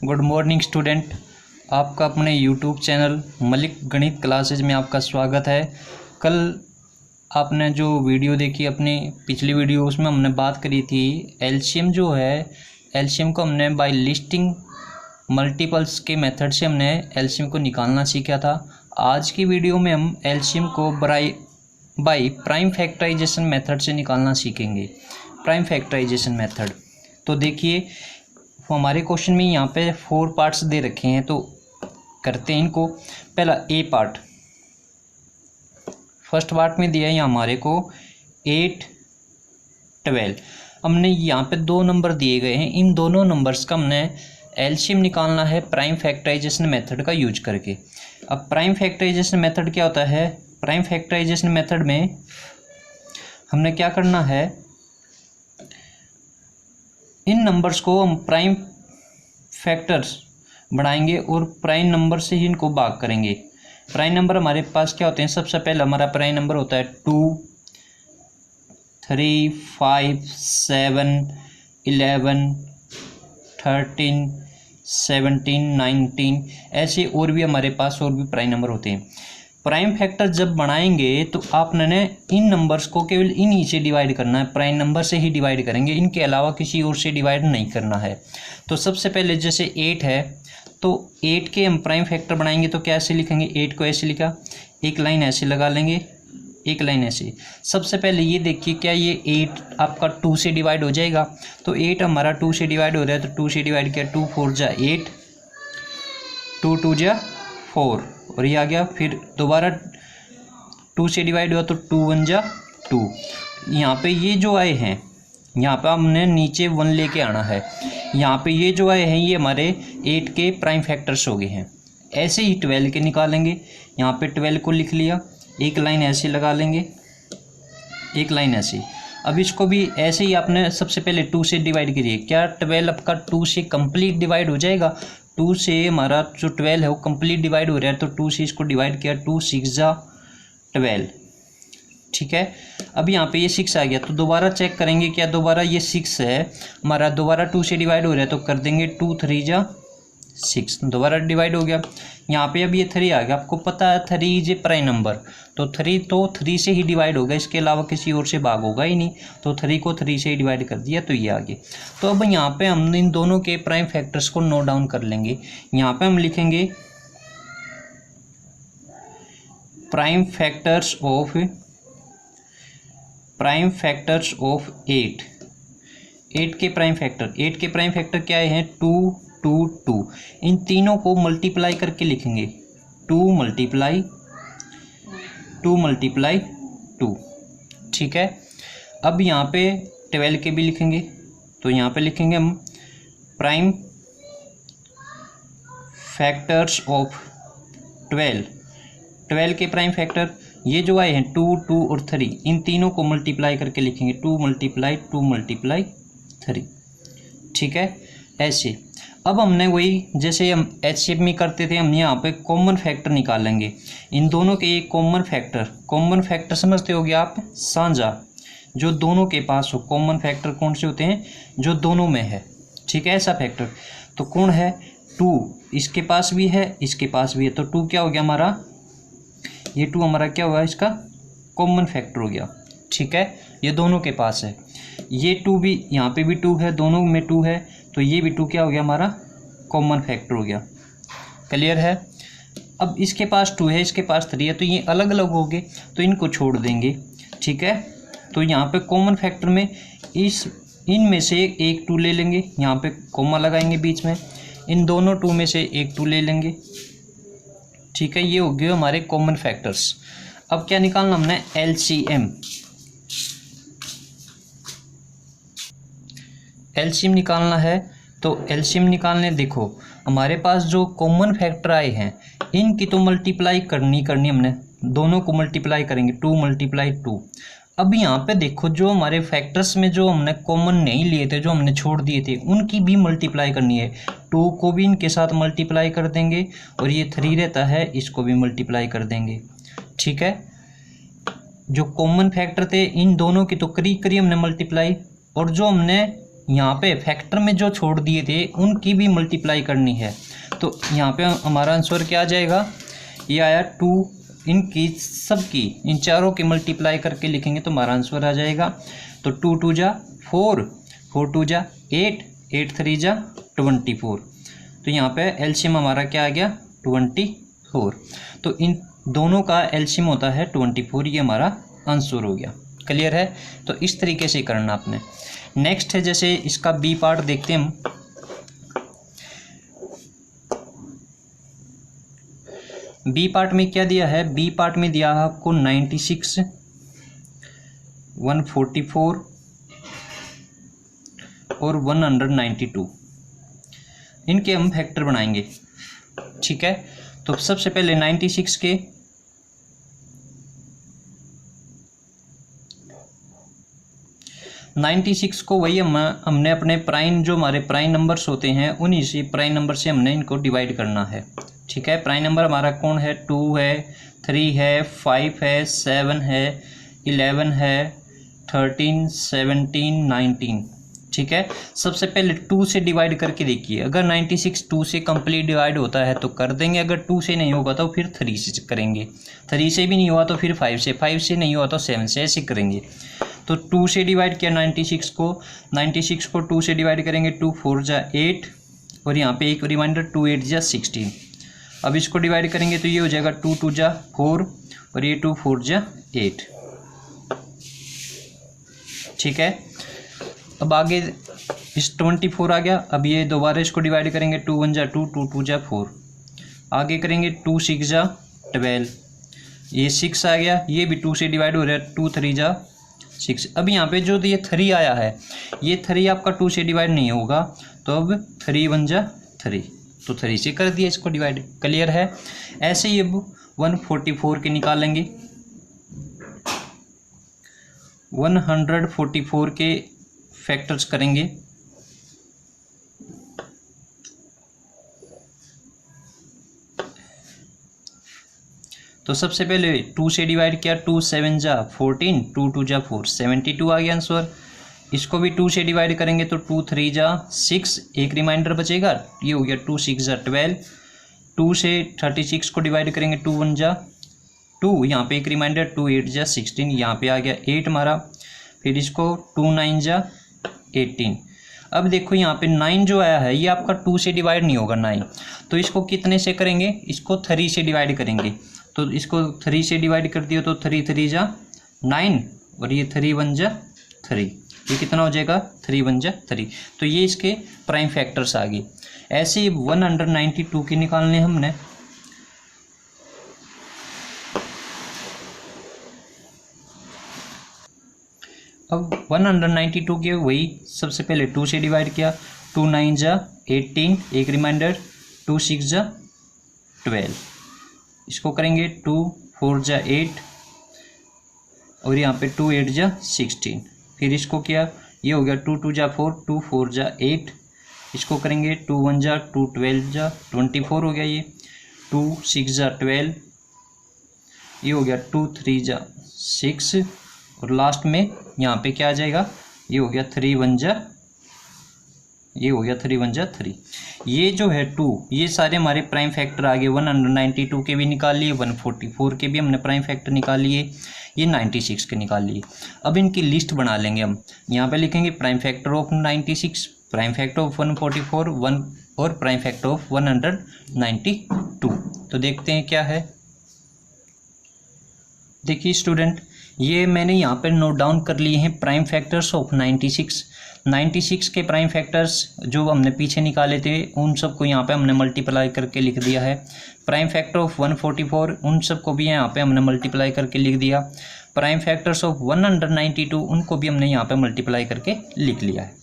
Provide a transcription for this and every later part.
Good morning student. आपका अपने YouTube channel Malik गणित क्लासेज में आपका स्वागत है। कल आपने जो वीडियो देखी अपनी पिछली वीडियो, उसमें हमने बात करी थी एलसीएम जो है, एलसीएम को हमने बाय लिस्टिंग मल्टीपल्स के मेथड से हमने एलसीएम को निकालना सीखा था। आज की वीडियो में हम एलसीएम को बाय प्राइम फैक्टराइजेशन मेथड से निकालना सीखेंगे। प्राइम फैक्टराइजेशन मेथड तो देखिए, हमारे क्वेश्चन में यहाँ पे 4 पार्ट्स दे रखे हैं, तो करते हैं इनको। पहला ए पार्ट, फर्स्ट पार्ट में दिया है यहाँ हमारे को 8, 12। हमने यहाँ पे 2 नंबर दिए गए हैं, इन दोनों नंबर्स का हमने एलसीएम निकालना है प्राइम फैक्टराइजेशन मेथड का यूज करके। अब प्राइम फैक्टराइजेशन मेथड क्या होता है? प्राइम फैक्टराइजेशन मेथड में हमने क्या करना है, इन नंबर्स को हम प्राइम फैक्टर्स बढ़ाएंगे और प्राइम नंबर से ही इनको भाग करेंगे। प्राइम नंबर हमारे पास क्या होते हैं? सबसे पहले हमारा प्राइम नंबर होता है 2, 3, 5, 7, 11, 13, 17, 19, ऐसे और भी हमारे पास और भी प्राइम नंबर होते हैं। प्राइम फैक्टर जब बनाएंगे तो आपने इन नंबर्स को केवल इन्हीं से डिवाइड करना है, प्राइम नंबर से ही डिवाइड करेंगे, इनके अलावा किसी और से डिवाइड नहीं करना है। तो सबसे पहले जैसे 8 है, तो 8 के हम प्राइम फैक्टर बनाएंगे तो कैसे लिखेंगे? 8 को ऐसे लिखा, एक लाइन ऐसे लगा लेंगे, एक लाइन ऐसे। सबसे पहले ये देखिए, क्या ये 8 आपका 2 से डिवाइड हो जाएगा? तो 8 हमारा 2 से डिवाइड हो रहा है, तो 2 से डिवाइड किया, 2 4 जा 8, 2 2 जा 4 और ये आ गया। फिर दोबारा 2 से डिवाइड हुआ तो 2 1 जा 2। यहाँ पे ये जो आए हैं, यहाँ पे हमने नीचे 1 लेके आना है। यहाँ पे ये जो आए हैं ये हमारे 8 के प्राइम फैक्टर्स हो गए हैं। ऐसे ही 12 के निकालेंगे। यहाँ पे 12 को लिख लिया, एक लाइन ऐसे लगा लेंगे, एक लाइन ऐसे। अब इसको भी ऐसे ही आपने सबसे पहले 2 से डिवाइड करिए। क्या 12 आपका 2 से कंप्लीट डिवाइड हो जाएगा? 2 से हमारा जो 12 है वो कंप्लीट डिवाइड हो रहा है, तो 2 से इसको डिवाइड किया, 2 6 जा 12। ठीक है, अब यहाँ पे ये 6 आ गया, तो दोबारा चेक करेंगे, क्या दोबारा ये 6 है हमारा, दोबारा 2 से डिवाइड हो रहा है, तो कर देंगे 2 3 जा 6, दोबारा डिवाइड हो गया। यहाँ पे अब ये 3 आ गया, आपको पता है 3 इज ए प्राइम नंबर, तो 3 से ही डिवाइड होगा, इसके अलावा किसी और से भाग होगा ही नहीं, तो 3 को 3 से ही डिवाइड कर दिया, तो ये आ गया। तो अब यहाँ पे हम इन दोनों के प्राइम फैक्टर्स को नोट डाउन कर लेंगे। यहाँ पे हम लिखेंगे प्राइम फैक्टर्स ऑफ 8। 8 के प्राइम फैक्टर क्या हैं? 2 2 2। इन तीनों को मल्टीप्लाई करके लिखेंगे, 2 मल्टीप्लाई 2। ठीक है, अब यहाँ पे 12 के भी लिखेंगे, तो यहाँ पे लिखेंगे हम प्राइम फैक्टर्स ऑफ 12 के प्राइम फैक्टर ये जो आए हैं 2 2 और 3, इन तीनों को मल्टीप्लाई करके लिखेंगे, 2 मल्टीप्लाई 3। ठीक है, ऐसे। अब हमने वही जैसे हम एचसीएफ में करते थे, हम यहाँ पे कॉमन फैक्टर निकालेंगे। इन दोनों के एक कॉमन फैक्टर समझते होगे आप? साझा, जो दोनों के पास हो। कॉमन फैक्टर कौन से होते हैं? जो दोनों में है। ठीक है, ऐसा फैक्टर तो कौन है? 2 इसके पास भी है, इसके पास भी है, तो 2 क्या हो गया हमारा? ये 2 हमारा क्या हुआ? इसका कॉमन फैक्टर हो गया। ठीक है, ये दोनों के पास है। ये 2 भी, यहाँ पे भी 2 है, दोनों में 2 है, तो ये भी 2 क्या हो गया हमारा? कॉमन फैक्टर हो गया। क्लियर है? अब इसके पास 2 है, इसके पास 3 है, तो ये अलग अलग हो गए, तो इनको छोड़ देंगे। ठीक है, तो यहाँ पे कॉमन फैक्टर में इनमें से एक 2 ले लेंगे, यहाँ पे कॉमा लगाएंगे बीच में, इन दोनों 2 में से एक 2 ले लेंगे। ठीक है, ये हो गए हमारे कॉमन फैक्टर्स। अब क्या निकालना हमने? एलसीएम निकालना है। तो एलसीएम निकालने, देखो हमारे पास जो कॉमन फैक्टर आए हैं इनकी तो मल्टीप्लाई करनी हमने, दोनों को मल्टीप्लाई करेंगे, 2 मल्टीप्लाई 2। अब यहाँ पे देखो, जो हमारे फैक्टर्स में जो हमने कॉमन नहीं लिए थे, जो हमने छोड़ दिए थे, उनकी भी मल्टीप्लाई करनी है। 2 को भी इनके साथ मल्टीप्लाई कर देंगे, और ये 3 रहता है, इसको भी मल्टीप्लाई कर देंगे। ठीक है, जो कॉमन फैक्टर थे इन दोनों की तो करीब हमने मल्टीप्लाई, और जो हमने यहाँ पे फैक्टर में जो छोड़ दिए थे उनकी भी मल्टीप्लाई करनी है। तो यहाँ पे हमारा आंसर क्या आ जाएगा, ये आया 2, इनकी सबकी इन चारों की मल्टीप्लाई करके लिखेंगे तो हमारा आंसर आ जाएगा। तो 2 2 जा 4, 4 2 जा 8, 8 3 जा 24। तो यहाँ पे एलसीएम हमारा क्या आ गया 24। तो इन दोनों का एलसीएम होता है 24, ये हमारा आंसर हो गया। क्लियर है। तो इस तरीके से करना आपने। नेक्स्ट है जैसे इसका बी पार्ट देखते हैं हम। बी पार्ट में क्या दिया है, बी पार्ट में दिया है आपको 96, 144 और 192। इनके हम फैक्टर बनाएंगे। ठीक है। तो सबसे पहले 96 के 96 को वही हमने अपने प्राइम, जो हमारे प्राइम नंबर्स होते हैं उन्हीं से प्राइम नंबर से हमने इनको डिवाइड करना है। ठीक है। प्राइम नंबर हमारा कौन है, 2 है, 3 है, 5 है, 7 है, 11 है, 13, 17, 19। ठीक है। सबसे पहले 2 से डिवाइड करके देखिए। अगर 96 2 से कंप्लीट डिवाइड होता है तो कर देंगे, अगर 2 से नहीं होगा तो फिर 3 से करेंगे, 3 से भी नहीं हुआ तो फिर 5 से, 5 से नहीं हुआ तो 7 से, ऐसे करेंगे। तो 2 से डिवाइड किया 96 को, 96 को 2 से डिवाइड करेंगे, 2 4 जा 8 और यहाँ पे एक रिमाइंडर 2 8 जा 16। अब इसको डिवाइड करेंगे तो ये हो जाएगा 2 2 जा 4 और ये 2 4 जा 8। ठीक है। अब आगे इस 24 आ गया। अब ये दोबारा इसको डिवाइड करेंगे, 2 1 जा 2, 2 2 जा 4। आगे करेंगे 2 6 जा 12, ये 6 आ गया, ये भी 2 से डिवाइड हो रहा है, 2 3 जा 6। अब यहाँ पे जो ये 3 आया है, ये 3 आपका 2 से डिवाइड नहीं होगा, तो अब 3 1 जा 3, तो 3 से कर दिया इसको डिवाइड। क्लियर है। ऐसे ही अब 144 के निकालेंगे। 144 के फैक्टर्स करेंगे। तो सबसे पहले 2 से डिवाइड किया, 2 7 जा 14, 2 2 जा 4, 72 आ गया आंसर। इसको भी 2 से डिवाइड करेंगे तो 2 3 जा 6, एक रिमाइंडर बचेगा, ये हो गया 2 6 जा 12। 2 से 36 को डिवाइड करेंगे, 2 1 जा 2, यहाँ पे एक रिमाइंडर, 2 8 जा 16, यहाँ पे आ गया 8 हमारा। फिर इसको 2 9 जा 18। अब देखो यहाँ पे 9 जो आया है ये आपका 2 से डिवाइड नहीं होगा 9, तो इसको कितने से करेंगे, इसको 3 से डिवाइड करेंगे। तो इसको 3 से डिवाइड कर दिया तो 3 3 जा 9 और ये 3 1 जा 3, ये कितना हो जाएगा 3 1 जा 3। तो ये इसके प्राइम फैक्टर्स आ गए। ऐसे ही 192 के निकालने हमने। अब 192 के वही सबसे पहले 2 से डिवाइड किया, 2 9 जा 18, एक रिमाइंडर, 2 6 जा 12। इसको करेंगे 2 4 जा 8 और यहाँ पे 2 8 जा 16। फिर इसको किया, ये हो गया 2 2 जा 4, 2 4 जा 8। इसको करेंगे 2 1 जा 2, 12 जा 24 हो गया, ये 2 6 जा 12, ये हो गया 2 3 जा 6 और लास्ट में यहाँ पे क्या आ जाएगा, ये हो गया 3 1 जा, ये हो गया 3 1 जा 3। ये जो है 2, ये सारे हमारे प्राइम फैक्टर आ गए। 192 के भी निकाल लिए, 144 के भी हमने प्राइम फैक्टर निकाल लिए, ये 96 के निकाल लिए। अब इनकी लिस्ट बना लेंगे हम। यहाँ पे लिखेंगे prime factor of 96, prime factor of 144, 1 और प्राइम फैक्टर ऑफ 192। तो देखते हैं क्या है। देखिए स्टूडेंट, ये मैंने यहाँ पर नोट डाउन कर लिए हैं प्राइम फैक्टर्स ऑफ 96। 96 के प्राइम फैक्टर्स जो हमने पीछे निकाले थे उन सबको यहाँ पे हमने मल्टीप्लाई करके लिख दिया है। प्राइम फैक्टर ऑफ 144 उन सबको भी यहाँ पे हमने मल्टीप्लाई करके लिख दिया। प्राइम फैक्टर्स ऑफ 192 उनको भी हमने यहाँ पे मल्टीप्लाई करके लिख लिया है।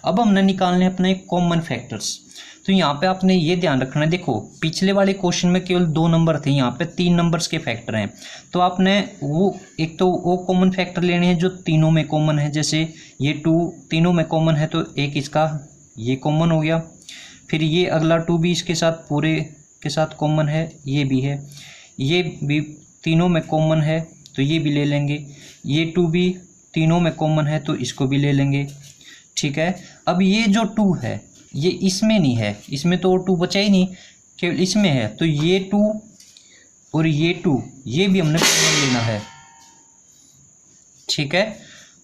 अब हमने निकालने अपने कॉमन फैक्टर्स। तो यहाँ पे आपने ये ध्यान रखना है, देखो पिछले वाले क्वेश्चन में केवल 2 नंबर थे, यहाँ पे 3 नंबर्स के फैक्टर हैं। तो आपने वो एक तो वो कॉमन फैक्टर लेने हैं जो तीनों में कॉमन है। जैसे ये 2 तीनों में कॉमन है तो एक इसका ये कॉमन हो गया, फिर ये अगला 2 भी इसके साथ पूरे के साथ कॉमन है, ये भी है, ये भी तीनों में कॉमन है तो ये भी ले लेंगे, ये 2 भी तीनों में कॉमन है तो इसको भी ले लेंगे। ठीक है। अब ये जो 2 है ये इसमें नहीं है, इसमें तो 2 बचा ही नहीं, केवल इसमें है, तो ये 2 और ये 2 ये भी हमने कॉमन लेना है, ठीक है।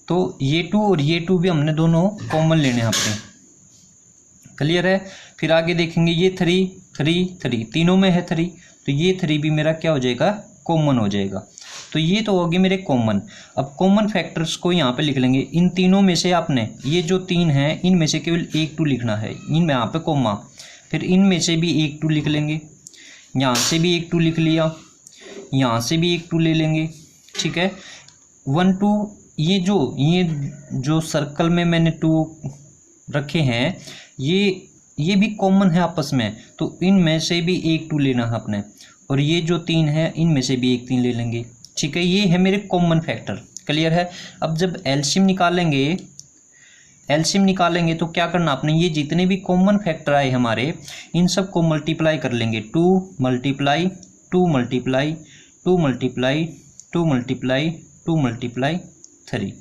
तो ये 2 और ये 2 भी हमने दोनों कॉमन लेने हैं अपने, क्लियर है। फिर आगे देखेंगे ये 3 3 3 तीनों में है 3, तो ये 3 भी मेरा क्या हो जाएगा, कॉमन हो जाएगा। तो ये तो होगी मेरे कॉमन। अब कॉमन फैक्टर्स को यहाँ पे लिख लेंगे। इन तीनों में से आपने ये जो 3 हैं इनमें से केवल 1 2 लिखना है, इनमें यहाँ पे कॉमा, फिर इनमें से भी 1 2 लिख लेंगे, यहाँ से भी 1 2 लिख लिया, यहाँ से भी 1 2 ले लेंगे, ठीक है। 1 2 ये जो सर्कल में मैंने 2 रखे हैं ये भी कॉमन है आपस में, तो इनमें से भी 1 2 लेना है अपने, और ये जो 3 है इनमें से भी 1 3 ले लेंगे, ठीक है। ये है मेरे कॉमन फैक्टर, क्लियर है। अब जब एलसीएम निकालेंगे तो क्या करना आपने, ये जितने भी कॉमन फैक्टर आए हमारे इन सब को मल्टीप्लाई कर लेंगे। 2 multiply 2 multiply 2 multiply 2 multiply 2 multiply 3,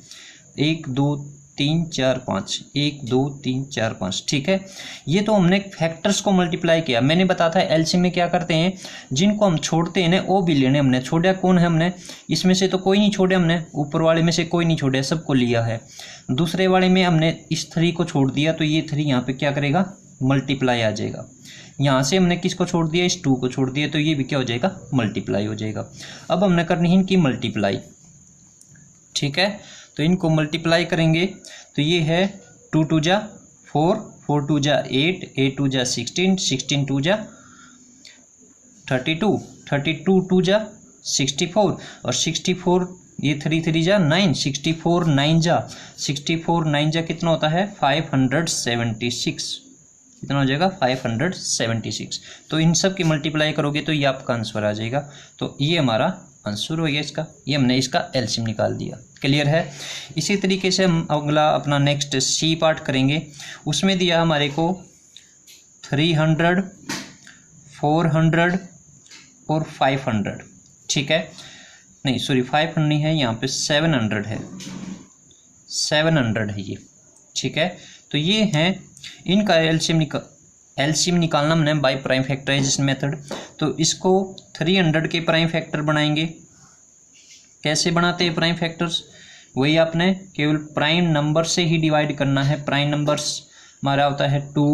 1 2 3 4 5 1 2 3 4 5, ठीक है। ये तो हमने फैक्टर्स को मल्टीप्लाई किया। मैंने बताया था एलसीएम में क्या करते हैं, जिनको हम छोड़ते हैं ना वो भी लेने। हमने छोड़ा कौन है, हमने इसमें से तो कोई नहीं छोड़े, हमने ऊपर वाले में से कोई नहीं छोड़े, सबको लिया है। दूसरे वाले में हमने इस 3 को छोड़ दिया, तो ये 3 यहाँ पे क्या करेगा, मल्टीप्लाई आ जाएगा। यहाँ से हमने किसको छोड़ दिया, इस 2 को छोड़ दिया, तो ये भी क्या हो जाएगा, मल्टीप्लाई हो जाएगा। अब हमने करनी है इनकी मल्टीप्लाई, ठीक है। तो इनको मल्टीप्लाई करेंगे तो ये है 2 2 जा 4 4 2 जा 8 8 2 जा 16 16 2 जा 32 32 2 जा 64 और 64 ये 3 3 जा 9 64 9 जा 64 9 जा कितना होता है 576, कितना हो जाएगा 576। तो इन सब की मल्टीप्लाई करोगे तो ये आपका आंसर आ जाएगा। तो ये हमारा आंसर हो गया इसका, ये हमने इसका एलसीएम निकाल दिया, क्लियर है। इसी तरीके से हम अगला अपना नेक्स्ट सी पार्ट करेंगे। उसमें दिया हमारे को 300 400 और 500, ठीक है। नहीं सॉरी 500 नहीं है, यहाँ पे 700 है, 700 है ये, ठीक है। तो ये हैं इनका एलसीएम निकालना हमने बाय प्राइम फैक्टराइजेशन मेथड। तो इसको 300 के प्राइम फैक्टर बनाएंगे। कैसे बनाते हैं प्राइम फैक्टर्स, वही आपने केवल प्राइम नंबर से ही डिवाइड करना है। प्राइम नंबर्स हमारा होता है 2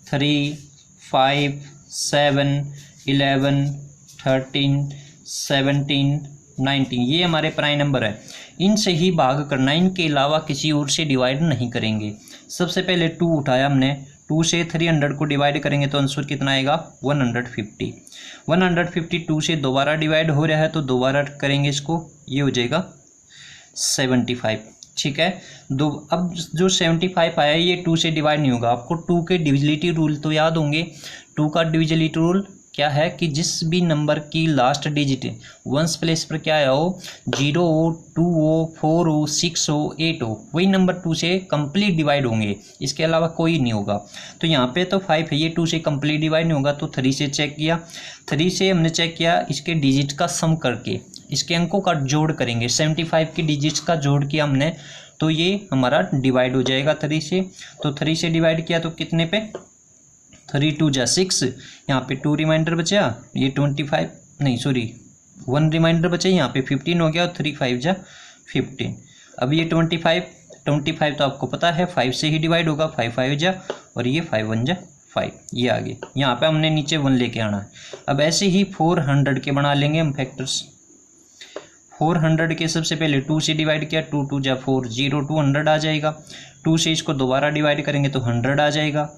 3 5 7 11 13 17 19, ये हमारे प्राइम नंबर है। इनसे ही भाग करना, इनके अलावा किसी और से डिवाइड नहीं करेंगे। सबसे पहले 2 उठाया हमने, 2 से 300 को डिवाइड करेंगे तो आंसर कितना आएगा 150। 150 2 से दोबारा डिवाइड हो रहा है तो दोबारा करेंगे इसको, ये हो जाएगा 75, ठीक है। अब जो 75 आया ये 2 से डिवाइड नहीं होगा। आपको 2 के डिविजिबिलिटी रूल तो याद होंगे। 2 का डिविजिबिलिटी रूल क्या है कि जिस भी नंबर की लास्ट डिजिट वंस प्लेस पर क्या आया हो, 0 हो 2 हो 4 हो 6 हो 8 हो, वही नंबर 2 से कंप्लीट डिवाइड होंगे, इसके अलावा कोई नहीं होगा। तो यहाँ पे तो 5 है, ये 2 से कंप्लीट डिवाइड नहीं होगा। तो 3 से चेक किया, 3 से हमने चेक किया इसके डिजिट का सम करके, इसके अंकों का जोड़ करेंगे। 75 की डिजिट्स का जोड़ किया हमने, तो ये हमारा डिवाइड हो जाएगा 3 से। तो 3 से डिवाइड किया तो कितने पे 3 2 जा 6, यहाँ पे 2 रिमाइंडर बचा, ये 25 नहीं सॉरी 1 रिमाइंडर बचा, यहाँ पे 15 हो गया और 3 5 जा 15। अब ये 25 तो आपको पता है 5 से ही डिवाइड होगा, 5 5 जा और ये 5 1 जा 5, ये आगे। यहाँ पे हमने नीचे 1 लेके आना है। अब ऐसे ही 400 के बना लेंगे हम फैक्टर्स। 400 के सबसे पहले 2 से डिवाइड किया, 2 2 जा 4 0 200 आ जाएगा। 2 से इसको दोबारा डिवाइड करेंगे तो 100 आ जाएगा।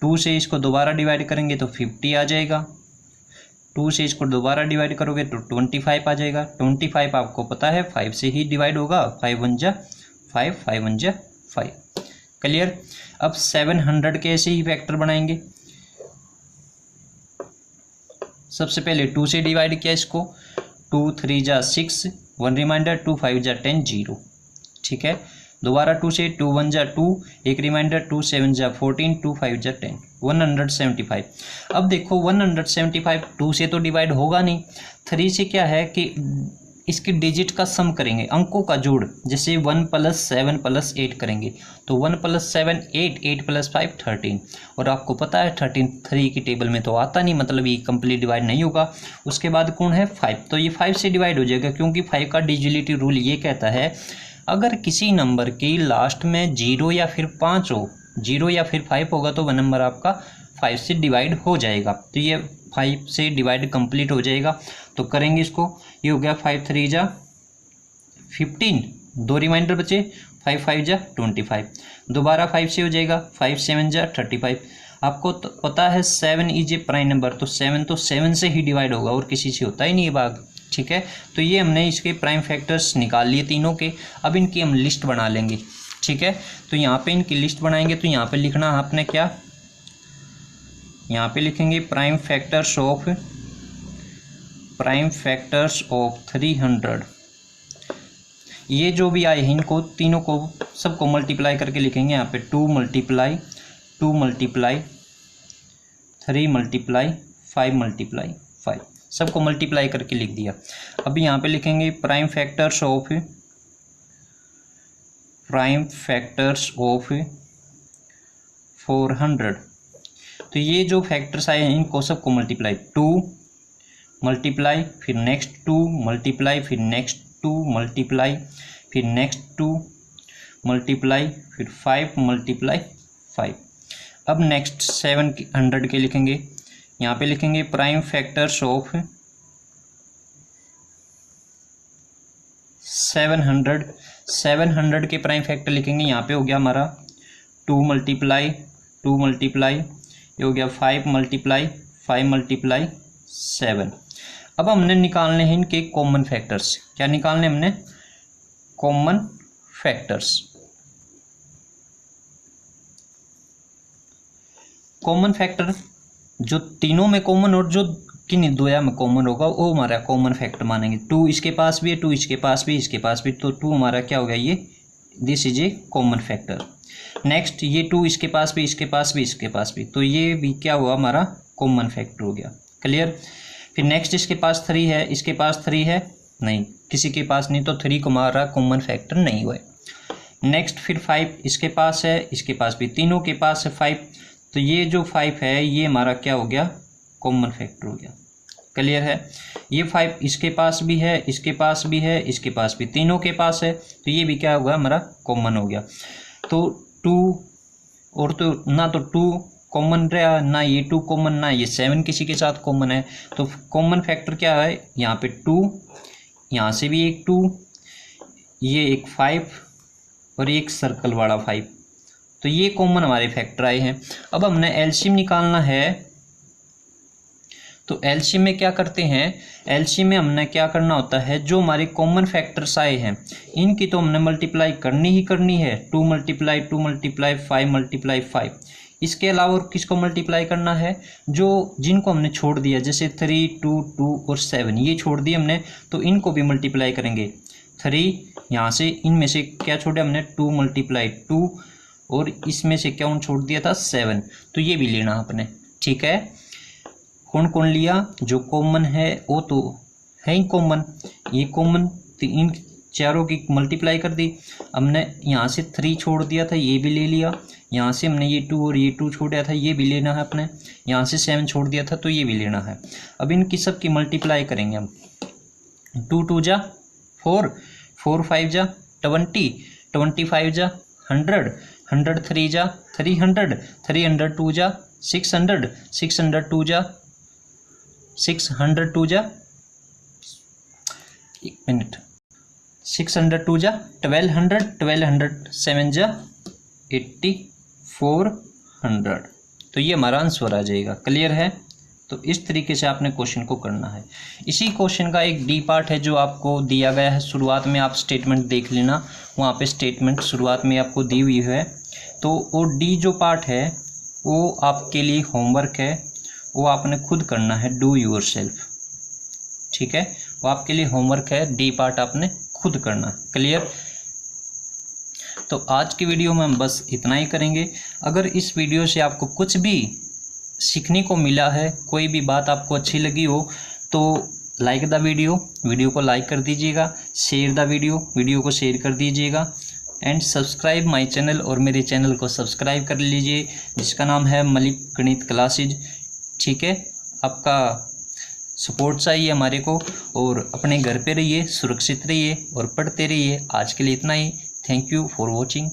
2 से इसको दोबारा डिवाइड करेंगे तो 50 आ जाएगा। 2 से इसको दोबारा डिवाइड करोगे तो 25 आ जाएगा। 25 आपको पता है 5 से ही डिवाइड होगा, 5 1 जा 5 5 1 जा 5, क्लियर। अब 700 के ऐसे ही फैक्टर बनाएंगे। सबसे पहले 2 से डिवाइड किया इसको, 2 3 जा 6 1 रिमाइंडर, 2 5 जा 10 0, ठीक है। दोबारा 2 से 2 1 जा 2 एक रिमाइंडर, 2 7 जा 14 2 5 जा 10 175। अब देखो 175 2 से तो डिवाइड होगा नहीं, 3 से क्या है कि इसके डिजिट का सम करेंगे, अंकों का जोड़, जैसे 1 + 7 + 8 करेंगे तो 1 + 7 8, 8 + 5 13, और आपको पता है 13 3 की टेबल में तो आता नहीं, मतलब ये कंप्लीट डिवाइड नहीं होगा। उसके बाद कौन है 5, तो ये 5 से डिवाइड हो जाएगा, क्योंकि 5 का डिजिलिटी रूल ये कहता है अगर किसी नंबर की लास्ट में 0 या फिर 5 हो, 0 या फिर 5 होगा तो वह नंबर आपका 5 से डिवाइड हो जाएगा। तो ये 5 से डिवाइड कंप्लीट हो जाएगा। तो करेंगे इसको, ये हो गया 5 3 जा 15, 2 रिमाइंडर बचे, 5 5 जा 25, दोबारा 5 से हो जाएगा, 5 7 जा 35। आपको तो पता है 7 इज ए प्राइम नंबर, तो 7 तो 7 से ही डिवाइड होगा और किसी से होता ही नहीं है भाग, ठीक है। तो ये हमने इसके प्राइम फैक्टर्स निकाल लिए तीनों के। अब इनकी हम लिस्ट बना लेंगे, ठीक है। तो यहाँ पे इनकी लिस्ट बनाएंगे, तो यहाँ पे लिखना आपने क्या, यहाँ पे लिखेंगे प्राइम फैक्टर्स ऑफ 300। ये जो भी आए हैं इनको तीनों को सबको मल्टीप्लाई करके लिखेंगे। यहाँ पे 2 × 2 × 3 × 5 × 5, सबको मल्टीप्लाई करके लिख दिया। अब यहाँ पे लिखेंगे प्राइम फैक्टर्स ऑफ 400। तो ये जो फैक्टर्स आए हैं इनको सबको मल्टीप्लाई, 2 मल्टीप्लाई, फिर नेक्स्ट 2 मल्टीप्लाई, फिर नेक्स्ट 2 मल्टीप्लाई, फिर नेक्स्ट 2 मल्टीप्लाई, फिर 5 × 5। अब नेक्स्ट 700 के लिखेंगे, यहाँ पे लिखेंगे प्राइम फैक्टर्स ऑफ 700 के प्राइम फैक्टर लिखेंगे। यहाँ पे हो गया हमारा 2 मल्टीप्लाई, ये हो गया 5 × 5 × 7। अब हमने निकालने हैं इनके कॉमन फैक्टर्स। क्या निकालने हमने, कॉमन फैक्टर्स। कॉमन फैक्टर जो तीनों में कॉमन और जो किन्हीं दोया में कॉमन होगा वो हमारा कॉमन फैक्टर मानेंगे। 2 इसके पास भी है, 2 इसके पास भी, इसके पास भी, तो 2 हमारा क्या हो गया, ये this is a common factor. Next ये 2 इसके पास भी, इसके पास भी, इसके पास भी, तो ये भी क्या हुआ हमारा कॉमन फैक्टर हो गया। क्लियर। फिर नेक्स्ट इसके पास 3 है, इसके पास 3 है नहीं, किसी के पास नहीं, तो 3 को हमारा कॉमन फैक्टर नहीं हुआ। नेक्स्ट फिर 5 इसके पास है, इसके पास भी, तीनों के पास है 5, तो ये जो 5 है ये हमारा क्या हो गया, कॉमन फैक्टर हो गया। क्लियर है। ये 5 इसके पास भी है, इसके पास भी है, इसके पास भी, तीनों के पास है, तो ये भी क्या होगा हमारा कॉमन हो गया। तो 2 और तो ना तो 2 कॉमन रहा, ना ये 2 कॉमन, ना ये 7 किसी के साथ कॉमन है। तो कॉमन फैक्टर क्या है, यहाँ पे 2, यहाँ से भी एक 2, ये एक 5 और एक सर्कल वाला 5, तो ये कॉमन हमारे फैक्टर आए हैं। अब हमने एलसीएम निकालना है, तो एलसीएम में क्या करते हैं, एलसीएम में हमने क्या करना होता है, जो हमारे कॉमन फैक्टर्स आए हैं इनकी तो हमने मल्टीप्लाई करनी ही करनी है। 2 × 2 × 5 × 5। इसके अलावा और किसको मल्टीप्लाई करना है, जो जिनको हमने छोड़ दिया, जैसे 3 2 2 और 7 ये छोड़ दिए हमने, तो इनको भी मल्टीप्लाई करेंगे। 3 यहाँ से इनमें से क्या छोड़े हमने, 2 × 2, और इसमें से क्या छोड़ दिया था 7, तो ये भी लेना आपने, ठीक है। कौन कौन लिया, जो कॉमन है वो तो है ही कॉमन, ये कॉमन, तो इन चारों की मल्टीप्लाई कर दी। हमने यहाँ से 3 छोड़ दिया था, ये भी ले लिया। यहाँ से हमने ये 2 और ये 2 छोड़ा था, ये भी लेना है अपने। यहाँ से 7 छोड़ दिया था, तो ये भी लेना है। अब इनकी सब की मल्टीप्लाई करेंगे हम। 2 2 जा 4, 4 5 जा 20, 25 जा 100, 100 3 जा 300, 302 जा 600, 602 जा 602 जा 1 मिनट, 602 जा 1200, 1207 जा 8400। तो ये हमारा आंसर आ जाएगा। क्लियर है। तो इस तरीके से आपने क्वेश्चन को करना है। इसी क्वेश्चन का एक डी पार्ट है जो आपको दिया गया है। शुरुआत में आप स्टेटमेंट देख लेना, वहाँ पे स्टेटमेंट शुरुआत में आपको दी हुई है। तो वो डी जो पार्ट है वो आपके लिए होमवर्क है, वो आपने खुद करना है, डू योर सेल्फ, ठीक है। वो आपके लिए होमवर्क है, डी पार्ट आपने खुद करना। क्लियर। तो आज की वीडियो में हम बस इतना ही करेंगे। अगर इस वीडियो से आपको कुछ भी सीखने को मिला है, कोई भी बात आपको अच्छी लगी हो, तो लाइक द वीडियो को लाइक कर दीजिएगा, शेयर द वीडियो को शेयर कर दीजिएगा, एंड सब्सक्राइब माय चैनल, और मेरे चैनल को सब्सक्राइब कर लीजिए जिसका नाम है मलिक गणित क्लासेज। ठीक है, आपका सपोर्ट चाहिए हमारे को, और अपने घर पे रहिए, सुरक्षित रहिए और पढ़ते रहिए। आज के लिए इतना ही। Thank you for watching.